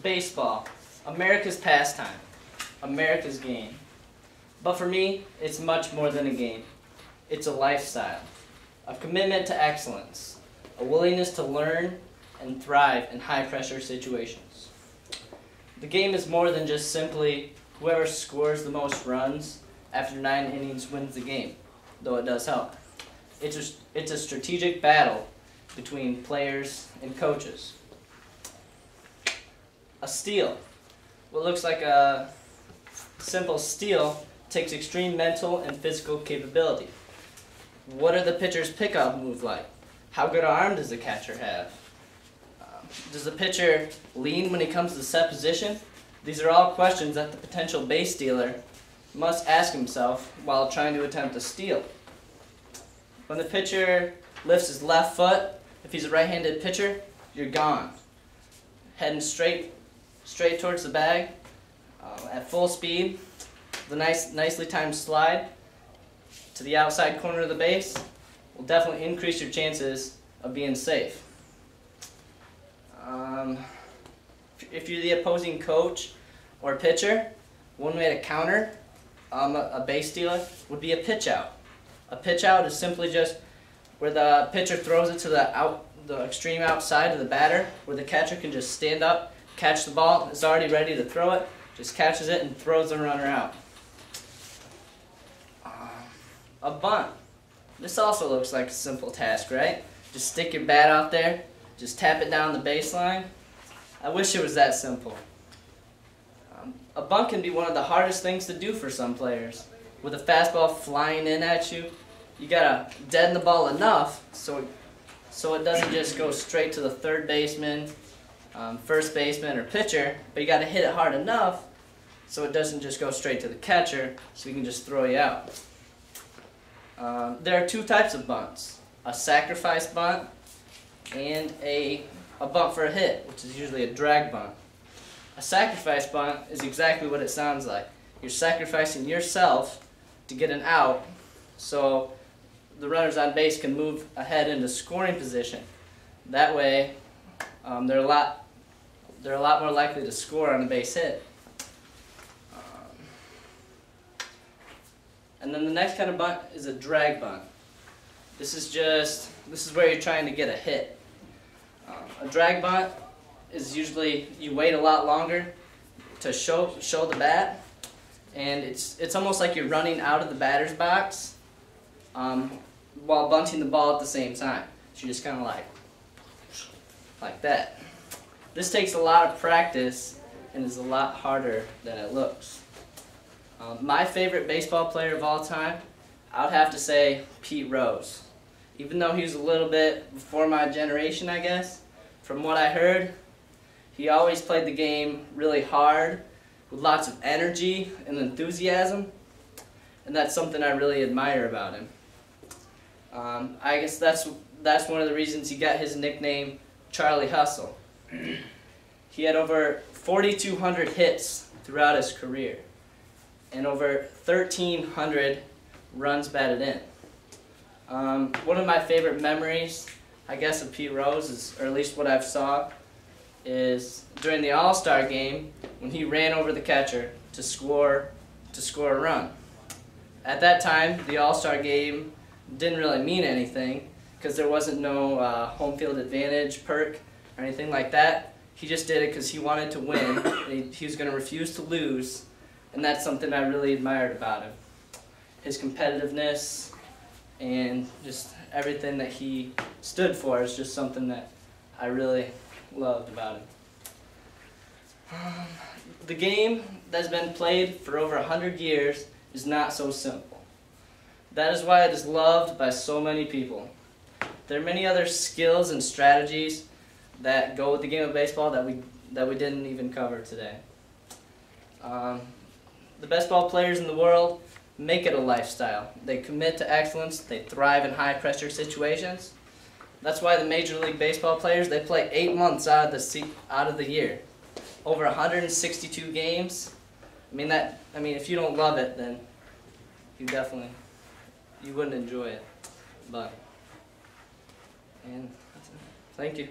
Baseball, America's pastime, America's game. But for me, it's much more than a game. It's a lifestyle, a commitment to excellence, a willingness to learn and thrive in high-pressure situations. The game is more than just simply whoever scores the most runs after 9 innings wins the game, though it does help. It's a strategic battle between players and coaches. A steal. What looks like a simple steal takes extreme mental and physical capability. What are the pitcher's pickup moves like? How good an arm does the catcher have? Does the pitcher lean when he comes to set position? These are all questions that the potential base stealer must ask himself while trying to attempt a steal. When the pitcher lifts his left foot, if he's a right-handed pitcher, you're gone. Heading straight towards the bag at full speed, the nicely timed slide to the outside corner of the base will definitely increase your chances of being safe. If you're the opposing coach or pitcher, one way to counter a base stealer would be a pitch out. A pitch out is simply just where the pitcher throws it to the extreme outside of the batter, where the catcher can just stand up, catch the ball, is already ready to throw it, just catches it and throws the runner out. A bunt. This also looks like a simple task, right? Just stick your bat out there, just tap it down the baseline. I wish it was that simple. A bunt can be one of the hardest things to do for some players. With a fastball flying in at you, you gotta deaden the ball enough so it doesn't just go straight to the third baseman, first baseman, or pitcher, but you gotta hit it hard enough so it doesn't just go straight to the catcher so he can just throw you out. There are 2 types of bunts, a sacrifice bunt and a bunt for a hit, which is usually a drag bunt. A sacrifice bunt is exactly what it sounds like. You're sacrificing yourself to get an out so the runners on base can move ahead into scoring position. That way, they're a lot more likely to score on a base hit. And then the next kind of bunt is a drag bunt. This is where you're trying to get a hit. A drag bunt is usually you wait a lot longer to show the bat, and it's almost like you're running out of the batter's box while bunting the ball at the same time. So you're just kind of like that. This takes a lot of practice and is a lot harder than it looks. My favorite baseball player of all time, I would have to say Pete Rose. Even though he was a little bit before my generation, I guess, from what I heard, he always played the game really hard, with lots of energy and enthusiasm, and that's something I really admire about him. I guess that's one of the reasons he got his nickname Charlie Hustle. He had over 4,200 hits throughout his career, and over 1,300 runs batted in. One of my favorite memories, I guess, of Pete Rose, or at least what I've saw, is during the All-Star game when he ran over the catcher to score a run. At that time, the All-Star game didn't really mean anything because there wasn't no home field advantage perk or anything like that. He just did it because he wanted to win, and he was going to refuse to lose, and that's something I really admired about him. His competitiveness and just everything that he stood for is just something that I really loved about him. The game that's been played for over 100 years is not so simple. That is why it is loved by so many people. There are many other skills and strategies that go with the game of baseball that we didn't even cover today. The best ball players in the world make it a lifestyle. They commit to excellence. They thrive in high-pressure situations. That's why the Major League Baseball players, they play 8 months out of the year. Over 162 games. I mean, if you don't love it, then you wouldn't enjoy it. And thank you.